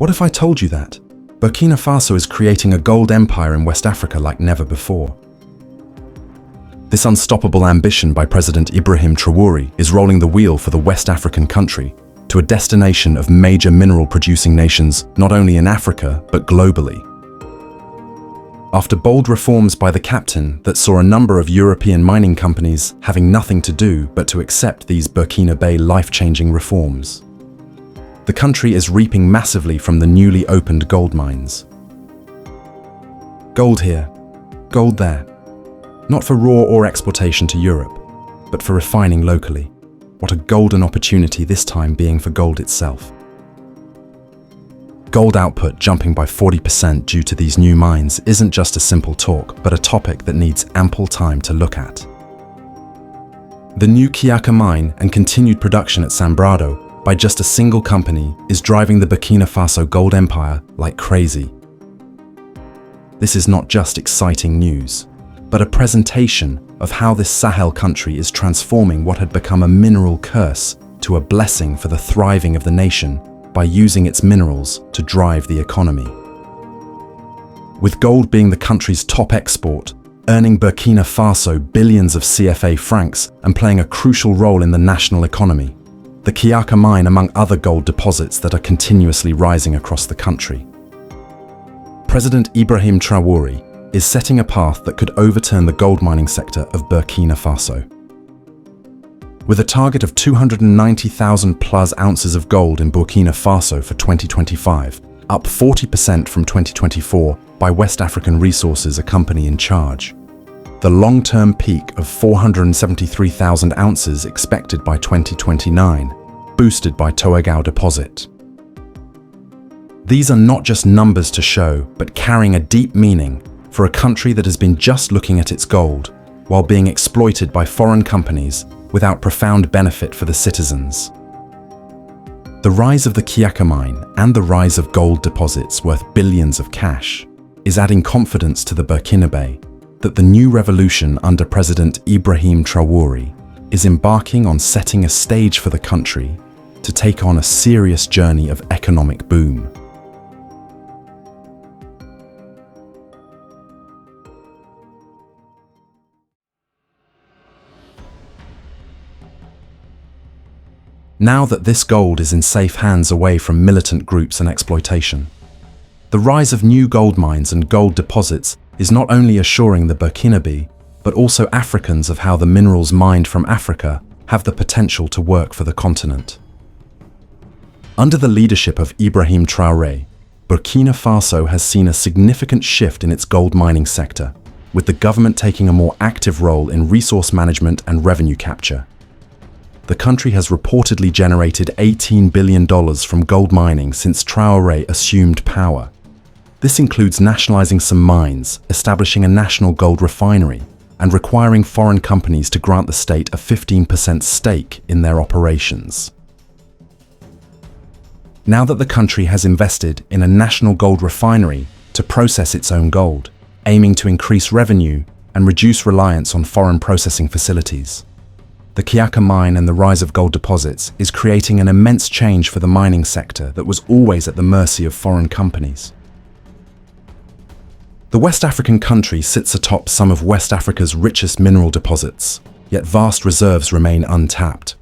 What if I told you that? Burkina Faso is creating a gold empire in West Africa like never before. This unstoppable ambition by President Ibrahim Traore is rolling the wheel for the West African country to a destination of major mineral-producing nations not only in Africa, but globally. After bold reforms by the captain that saw a number of European mining companies having nothing to do but to accept these Burkina Faso life-changing reforms, the country is reaping massively from the newly opened gold mines. Gold here, gold there. Not for raw or exportation to Europe, but for refining locally. What a golden opportunity this time being for gold itself. Gold output jumping by 40% due to these new mines isn't just a simple talk, but a topic that needs ample time to look at. The new Kiaka mine and continued production at Sanbrado by just a single company is driving the Burkina Faso gold empire like crazy. This is not just exciting news, but a presentation of how this Sahel country is transforming what had become a mineral curse to a blessing for the thriving of the nation by using its minerals to drive the economy. With gold being the country's top export, earning Burkina Faso billions of CFA francs and playing a crucial role in the national economy, the Kiaka mine among other gold deposits that are continuously rising across the country. President Ibrahim Traore is setting a path that could overturn the gold mining sector of Burkina Faso. With a target of 290,000 plus ounces of gold in Burkina Faso for 2025, up 40% from 2024 by West African Resources, a company in charge. The long-term peak of 473,000 ounces expected by 2029, boosted by Toegao deposit. These are not just numbers to show, but carrying a deep meaning for a country that has been just looking at its gold while being exploited by foreign companies without profound benefit for the citizens. The rise of the Kiaka mine and the rise of gold deposits worth billions of cash is adding confidence to the Burkina Faso that the new revolution under President Ibrahim Traore is embarking on setting a stage for the country to take on a serious journey of economic boom. Now that this gold is in safe hands away from militant groups and exploitation, the rise of new gold mines and gold deposits is not only assuring the Burkina Faso, but also Africans of how the minerals mined from Africa have the potential to work for the continent. Under the leadership of Ibrahim Traore, Burkina Faso has seen a significant shift in its gold mining sector, with the government taking a more active role in resource management and revenue capture. The country has reportedly generated $18 billion from gold mining since Traore assumed power. This includes nationalizing some mines, establishing a national gold refinery, and requiring foreign companies to grant the state a 15% stake in their operations. Now that the country has invested in a national gold refinery to process its own gold, aiming to increase revenue and reduce reliance on foreign processing facilities, the Kiaka mine and the rise of gold deposits is creating an immense change for the mining sector that was always at the mercy of foreign companies. The West African country sits atop some of West Africa's richest mineral deposits, yet vast reserves remain untapped.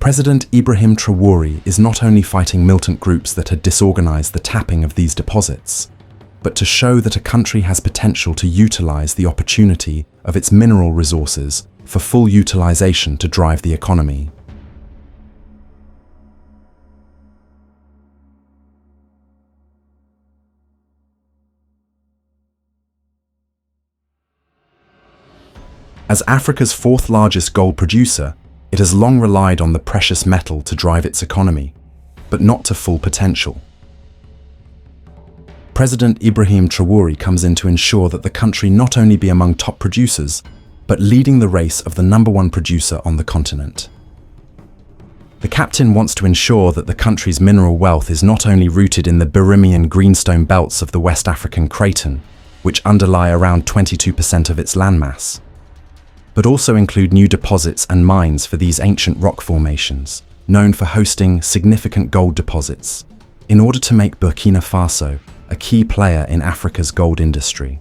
President Ibrahim Traore is not only fighting militant groups that had disorganized the tapping of these deposits, but to show that a country has potential to utilize the opportunity of its mineral resources for full utilization to drive the economy. As Africa's fourth largest gold producer, it has long relied on the precious metal to drive its economy, but not to full potential. President Ibrahim Traore comes in to ensure that the country not only be among top producers, but leading the race of the #1 producer on the continent. The captain wants to ensure that the country's mineral wealth is not only rooted in the Birimian greenstone belts of the West African Craton, which underlie around 22% of its landmass, but also include new deposits and mines for these ancient rock formations, known for hosting significant gold deposits, in order to make Burkina Faso a key player in Africa's gold industry.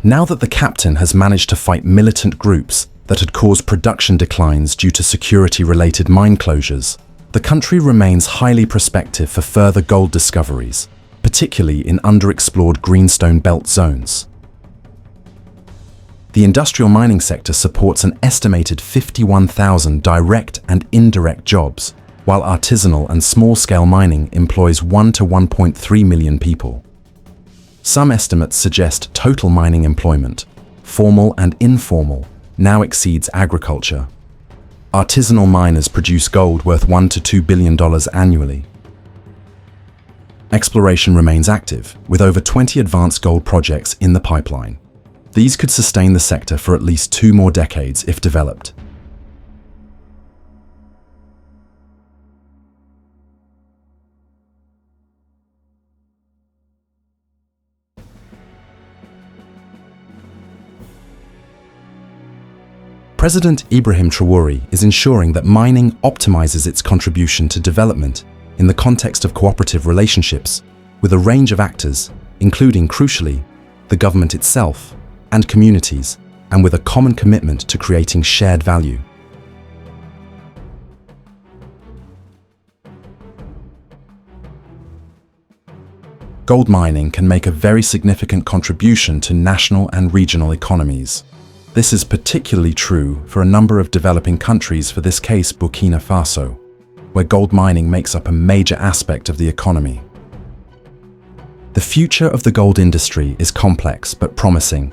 Now that the captain has managed to fight militant groups that had caused production declines due to security-related mine closures, the country remains highly prospective for further gold discoveries, particularly in underexplored greenstone belt zones. The industrial mining sector supports an estimated 51,000 direct and indirect jobs, while artisanal and small-scale mining employs 1 to 1.3 million people. Some estimates suggest total mining employment, formal and informal, now exceeds agriculture. Artisanal miners produce gold worth $1 to $2 billion annually. Exploration remains active, with over 20 advanced gold projects in the pipeline. These could sustain the sector for at least 2 more decades if developed. President Ibrahim Traore is ensuring that mining optimizes its contribution to development in the context of cooperative relationships with a range of actors, including, crucially, the government itself and communities, and with a common commitment to creating shared value. Gold mining can make a very significant contribution to national and regional economies. This is particularly true for a number of developing countries, for this case Burkina Faso, where gold mining makes up a major aspect of the economy. The future of the gold industry is complex but promising.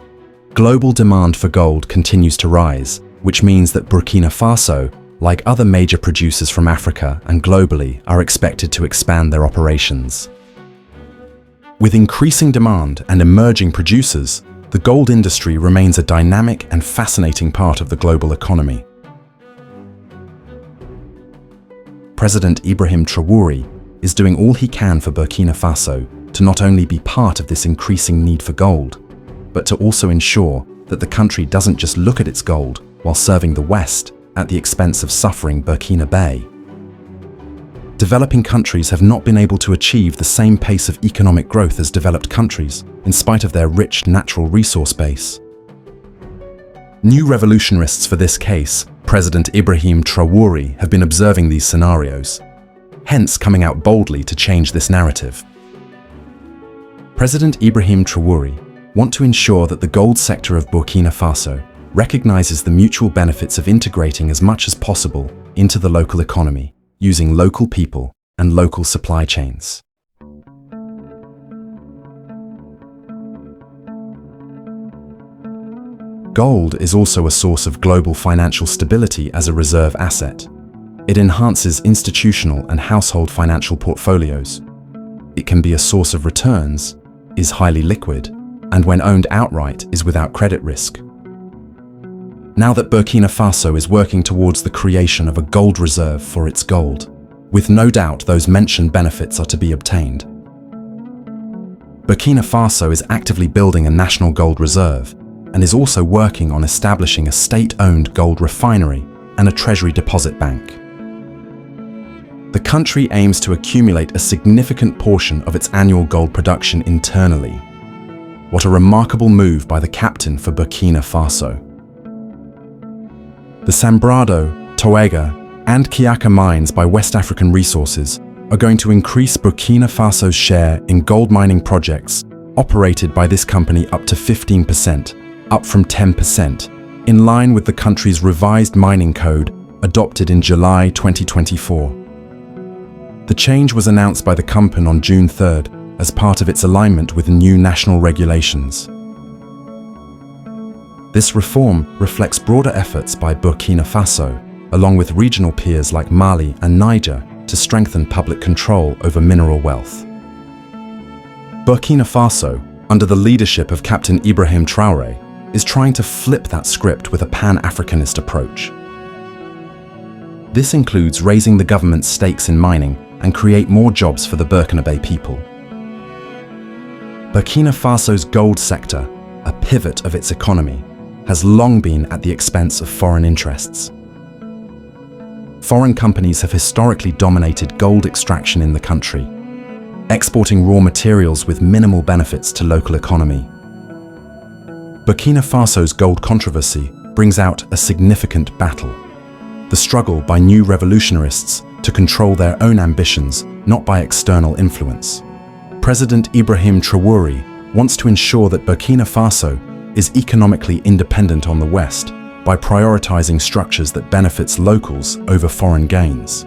Global demand for gold continues to rise, which means that Burkina Faso, like other major producers from Africa and globally, are expected to expand their operations. With increasing demand and emerging producers, the gold industry remains a dynamic and fascinating part of the global economy. President Ibrahim Traore is doing all he can for Burkina Faso to not only be part of this increasing need for gold, but to also ensure that the country doesn't just look at its gold while serving the West at the expense of suffering Burkina Faso. Developing countries have not been able to achieve the same pace of economic growth as developed countries, in spite of their rich natural resource base. New revolutionists for this case, President Ibrahim Traore, have been observing these scenarios, hence coming out boldly to change this narrative. President Ibrahim Traore wants to ensure that the gold sector of Burkina Faso recognizes the mutual benefits of integrating as much as possible into the local economy, using local people and local supply chains. Gold is also a source of global financial stability as a reserve asset. It enhances institutional and household financial portfolios. It can be a source of returns, is highly liquid, and when owned outright is without credit risk. Now that Burkina Faso is working towards the creation of a gold reserve for its gold, with no doubt those mentioned benefits are to be obtained. Burkina Faso is actively building a national gold reserve and is also working on establishing a state-owned gold refinery and a treasury deposit bank. The country aims to accumulate a significant portion of its annual gold production internally. What a remarkable move by the captain for Burkina Faso. The Sanbrado, Toega, and Kiaka mines by West African Resources are going to increase Burkina Faso's share in gold mining projects operated by this company up to 15%, up from 10%, in line with the country's revised mining code adopted in July 2024. The change was announced by the company on June 3rd as part of its alignment with new national regulations. This reform reflects broader efforts by Burkina Faso, along with regional peers like Mali and Niger, to strengthen public control over mineral wealth. Burkina Faso, under the leadership of Captain Ibrahim Traore, is trying to flip that script with a Pan-Africanist approach. This includes raising the government's stakes in mining and create more jobs for the Burkina Faso people. Burkina Faso's gold sector, a pivot of its economy, has long been at the expense of foreign interests. Foreign companies have historically dominated gold extraction in the country, exporting raw materials with minimal benefits to local economy. Burkina Faso's gold controversy brings out a significant battle: the struggle by new revolutionists to control their own ambitions, not by external influence. President Ibrahim Traore wants to ensure that Burkina Faso is economically independent on the West by prioritizing structures that benefits locals over foreign gains.